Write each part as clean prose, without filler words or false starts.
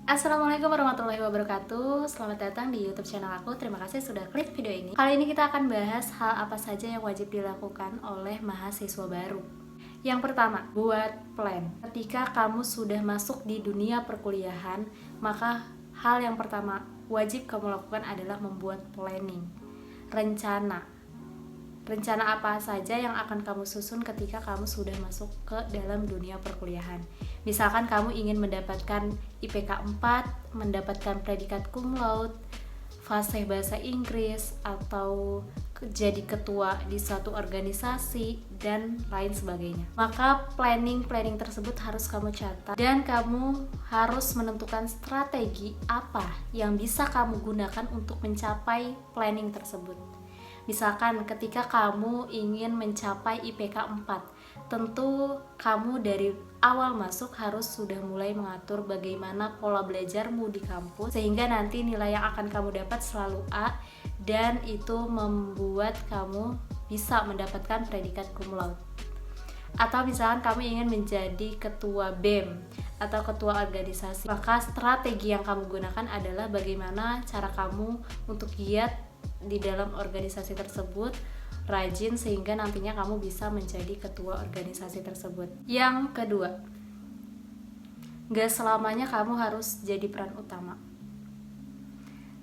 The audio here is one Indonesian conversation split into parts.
Assalamualaikum warahmatullahi wabarakatuh. Selamat datang di YouTube channel aku. Terima kasih sudah klik video ini. Kali ini kita akan bahas hal apa saja yang wajib dilakukan oleh mahasiswa baru. Yang pertama, buat plan. Ketika kamu sudah masuk di dunia perkuliahan, maka hal yang pertama wajib kamu lakukan adalah membuat planning, rencana. Rencana apa saja yang akan kamu susun ketika kamu sudah masuk ke dalam dunia perkuliahan. Misalkan kamu ingin mendapatkan IPK 4, mendapatkan predikat cum laude, fasih bahasa Inggris, atau jadi ketua di suatu organisasi, dan lain sebagainya. Maka planning tersebut harus kamu catat, dan kamu harus menentukan strategi apa yang bisa kamu gunakan untuk mencapai planning tersebut. Misalkan ketika kamu ingin mencapai IPK 4, tentu kamu dari awal masuk harus sudah mulai mengatur bagaimana pola belajarmu di kampus, sehingga nanti nilai yang akan kamu dapat selalu A, dan itu membuat kamu bisa mendapatkan predikat cum laude. Atau misalkan kamu ingin menjadi ketua BEM atau ketua organisasi, maka strategi yang kamu gunakan adalah bagaimana cara kamu untuk giat di dalam organisasi tersebut, rajin, sehingga nantinya kamu bisa menjadi ketua organisasi tersebut. Yang kedua, gak selamanya kamu harus jadi peran utama.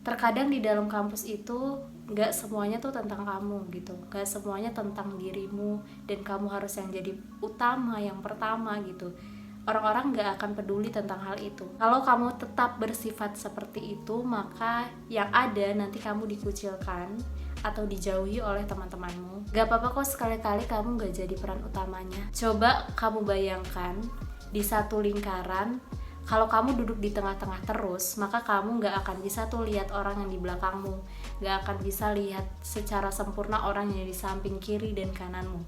Terkadang di dalam kampus itu gak semuanya tuh tentang kamu gitu, gak semuanya tentang dirimu dan kamu harus yang jadi utama, yang pertama gitu. Orang-orang gak akan peduli tentang hal itu. Kalau kamu tetap bersifat seperti itu, maka yang ada nanti kamu dikucilkan atau dijauhi oleh teman-temanmu. Gak apa-apa kok sekali-kali kamu gak jadi peran utamanya. Coba kamu bayangkan di satu lingkaran, kalau kamu duduk di tengah-tengah terus, maka kamu gak akan bisa tuh lihat orang yang di belakangmu, gak akan bisa lihat secara sempurna orang yang di samping kiri dan kananmu.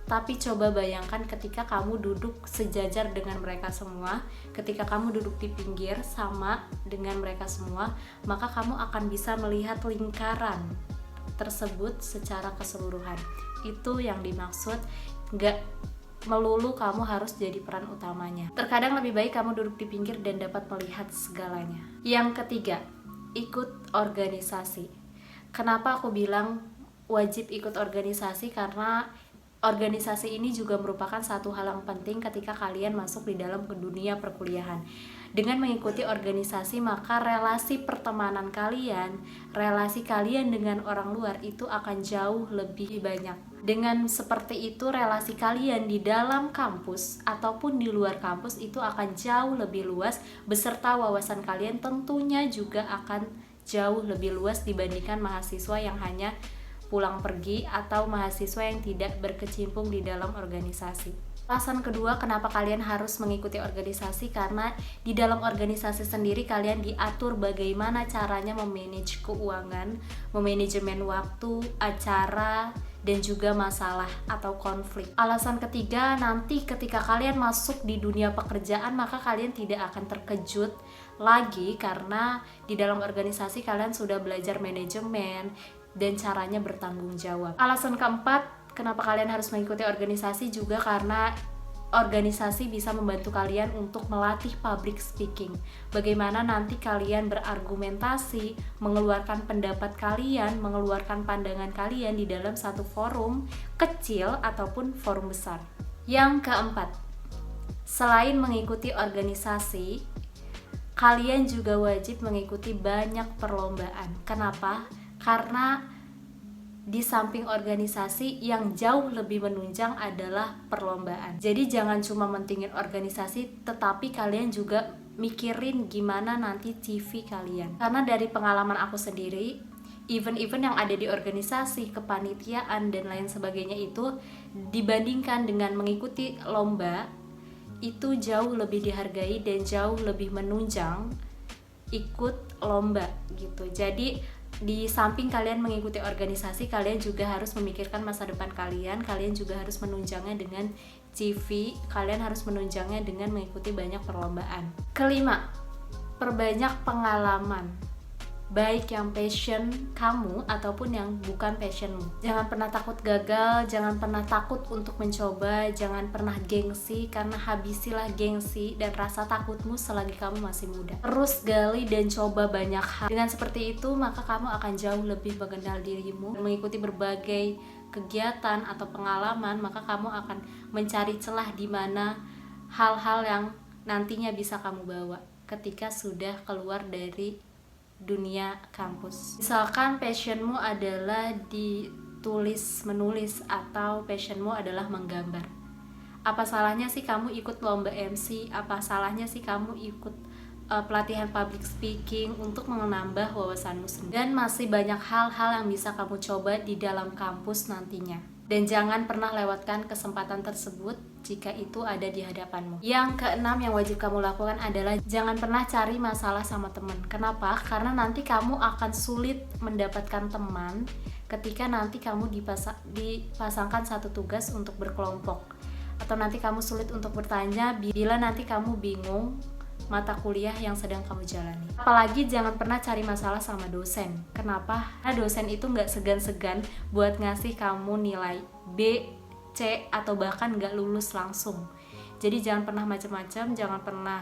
Tapi coba bayangkan ketika kamu duduk sejajar dengan mereka semua, ketika kamu duduk di pinggir sama dengan mereka semua, maka kamu akan bisa melihat lingkaran tersebut secara keseluruhan. Itu yang dimaksud, gak melulu kamu harus jadi peran utamanya. Terkadang lebih baik kamu duduk di pinggir dan dapat melihat segalanya. Yang ketiga, ikut organisasi. Kenapa aku bilang wajib ikut organisasi? Karena organisasi ini juga merupakan satu hal yang penting ketika kalian masuk di dalam dunia perkuliahan. Dengan mengikuti organisasi, maka relasi pertemanan kalian, relasi kalian dengan orang luar itu akan jauh lebih banyak. Dengan seperti itu, relasi kalian di dalam kampus ataupun di luar kampus itu akan jauh lebih luas, beserta wawasan kalian tentunya juga akan jauh lebih luas dibandingkan mahasiswa yang hanya pulang pergi atau mahasiswa yang tidak berkecimpung di dalam organisasi. Alasan kedua kenapa kalian harus mengikuti organisasi, karena di dalam organisasi sendiri kalian diatur bagaimana caranya memanage keuangan, memanajemen waktu, acara, dan juga masalah atau konflik. Alasan ketiga, nanti ketika kalian masuk di dunia pekerjaan, maka kalian tidak akan terkejut lagi karena di dalam organisasi kalian sudah belajar manajemen dan caranya bertanggung jawab. Alasan keempat, kenapa kalian harus mengikuti organisasi juga karena organisasi bisa membantu kalian untuk melatih public speaking. Bagaimana nanti kalian berargumentasi, mengeluarkan pendapat kalian, mengeluarkan pandangan kalian di dalam satu forum kecil ataupun forum besar. Yang keempat, selain mengikuti organisasi, kalian juga wajib mengikuti banyak perlombaan. Kenapa? Karena di samping organisasi yang jauh lebih menunjang adalah perlombaan. Jadi jangan cuma mentingin organisasi, tetapi kalian juga mikirin gimana nanti CV kalian. Karena dari pengalaman aku sendiri, event-event yang ada di organisasi, kepanitiaan, dan lain sebagainya itu dibandingkan dengan mengikuti lomba, itu jauh lebih dihargai dan jauh lebih menunjang ikut lomba gitu. Jadi di samping kalian mengikuti organisasi, kalian juga harus memikirkan masa depan kalian. Kalian juga harus menunjangnya dengan CV, kalian harus menunjangnya dengan mengikuti banyak perlombaan. Kelima, perbanyak pengalaman. baik yang passion kamu ataupun yang bukan passionmu. Jangan pernah takut gagal, jangan pernah takut untuk mencoba, jangan pernah gengsi, karena habisilah gengsi dan rasa takutmu selagi kamu masih muda. Terus gali dan coba banyak hal. Dengan seperti itu, maka kamu akan jauh lebih mengenal dirimu. Mengikuti berbagai kegiatan atau pengalaman, maka kamu akan mencari celah di mana hal-hal yang nantinya bisa kamu bawa ketika sudah keluar dari dunia kampus. Misalkan passionmu adalah ditulis menulis atau passionmu adalah menggambar. Apa salahnya sih kamu ikut lomba MC? Apa salahnya sih kamu ikut pelatihan public speaking untuk menambah wawasanmu sendiri? Dan masih banyak hal-hal yang bisa kamu coba di dalam kampus nantinya. Dan jangan pernah lewatkan kesempatan tersebut jika itu ada di hadapanmu. Yang keenam yang wajib kamu lakukan adalah jangan pernah cari masalah sama teman. Kenapa? Karena nanti kamu akan sulit mendapatkan teman ketika nanti kamu dipasangkan satu tugas untuk berkelompok. Atau nanti kamu sulit untuk bertanya bila nanti kamu bingung mata kuliah yang sedang kamu jalani. Apalagi jangan pernah cari masalah sama dosen. Kenapa? Karena dosen itu nggak segan-segan buat ngasih kamu nilai B, C, atau bahkan nggak lulus langsung. Jadi jangan pernah macam-macam, jangan pernah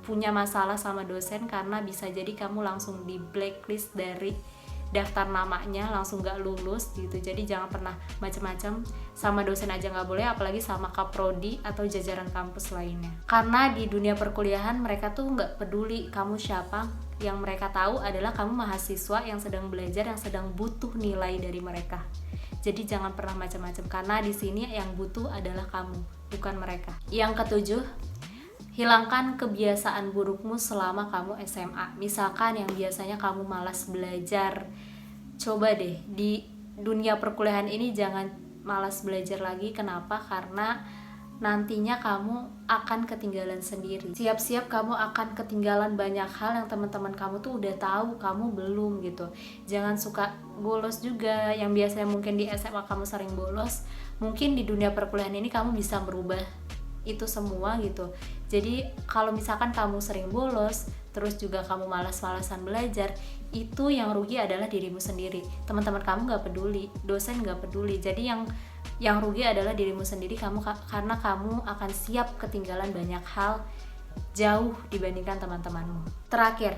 punya masalah sama dosen, karena bisa jadi kamu langsung di blacklist dari daftar namanya, langsung gak lulus gitu. Jadi jangan pernah macam-macam, sama dosen aja gak boleh, apalagi sama kaprodi atau jajaran kampus lainnya. Karena di dunia perkuliahan mereka tuh gak peduli kamu siapa, yang mereka tahu adalah kamu mahasiswa yang sedang belajar, yang sedang butuh nilai dari mereka. Jadi jangan pernah macam-macam, karena di sini yang butuh adalah kamu, bukan mereka. Yang ketujuh, hilangkan kebiasaan burukmu selama kamu SMA. Misalkan yang biasanya kamu malas belajar, coba deh di dunia perkuliahan ini jangan malas belajar lagi. Kenapa? Karena nantinya kamu akan ketinggalan sendiri. Siap-siap kamu akan ketinggalan banyak hal yang teman-teman kamu tuh udah tahu, kamu belum gitu. Jangan suka bolos juga. Yang biasanya mungkin di SMA kamu sering bolos, mungkin di dunia perkuliahan ini kamu bisa merubah itu semua gitu. Jadi kalau misalkan kamu sering bolos, terus juga kamu malas-malasan belajar, itu yang rugi adalah dirimu sendiri. Teman-teman kamu gak peduli, dosen gak peduli. Jadi yang rugi adalah dirimu sendiri, karena kamu akan siap ketinggalan banyak hal jauh dibandingkan teman-temanmu. Terakhir,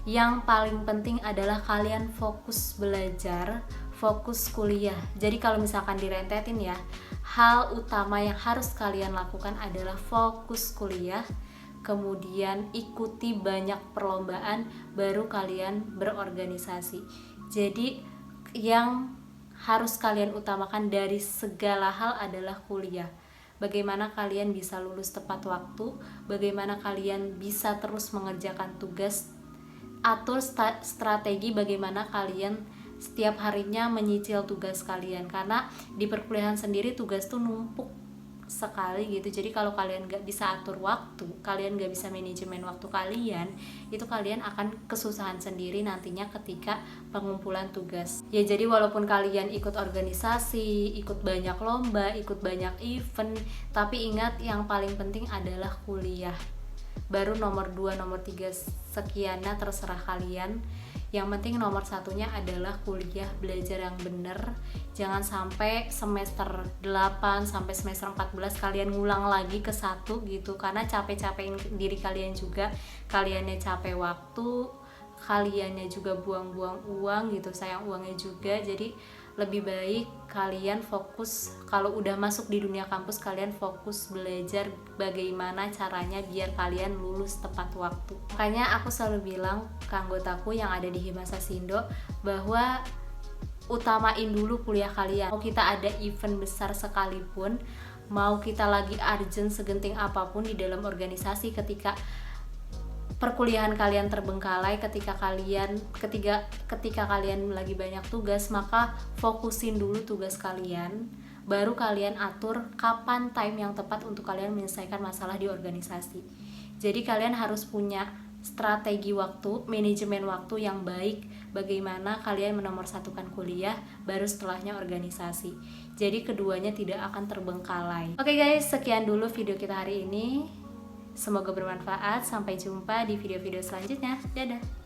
yang paling penting adalah kalian fokus belajar, fokus kuliah. Jadi kalau misalkan direntetin ya, hal utama yang harus kalian lakukan adalah fokus kuliah, kemudian ikuti banyak perlombaan, baru kalian berorganisasi. Jadi yang harus kalian utamakan dari segala hal adalah kuliah. Bagaimana kalian bisa lulus tepat waktu, bagaimana kalian bisa terus mengerjakan tugas, atur strategi bagaimana kalian setiap harinya menyicil tugas kalian. Karena di perkuliahan sendiri tugas tuh numpuk sekali gitu. Jadi kalau kalian gak bisa atur waktu, kalian gak bisa manajemen waktu kalian, itu kalian akan kesusahan sendiri nantinya ketika pengumpulan tugas. Ya jadi walaupun kalian ikut organisasi, ikut banyak lomba, ikut banyak event, tapi ingat yang paling penting adalah kuliah. Baru nomor 2, nomor 3 sekiannya terserah kalian. Yang penting nomor satunya adalah kuliah, belajar yang bener. Jangan sampai semester 8 sampai semester 14 kalian ngulang lagi ke 1 gitu, karena capek-capekin diri kalian juga, kaliannya capek waktu, kaliannya juga buang-buang uang gitu, sayang uangnya juga. Jadi lebih baik kalian fokus, kalau udah masuk di dunia kampus, kalian fokus belajar bagaimana caranya biar kalian lulus tepat waktu. Makanya aku selalu bilang ke anggotaku yang ada di Himasa Sindo bahwa utamain dulu kuliah kalian. Mau kita ada event besar sekalipun, mau kita lagi urgent segenting apapun di dalam organisasi, ketika perkuliahan kalian terbengkalai, ketika kalian lagi banyak tugas, maka fokusin dulu tugas kalian, baru kalian atur kapan time yang tepat untuk kalian menyelesaikan masalah di organisasi. Jadi kalian harus punya strategi waktu, manajemen waktu yang baik, bagaimana kalian menomorsatukan kuliah, baru setelahnya organisasi. Jadi keduanya tidak akan terbengkalai. Oke guys, sekian dulu video kita hari ini. Semoga bermanfaat. Sampai jumpa di video-video selanjutnya. Dadah.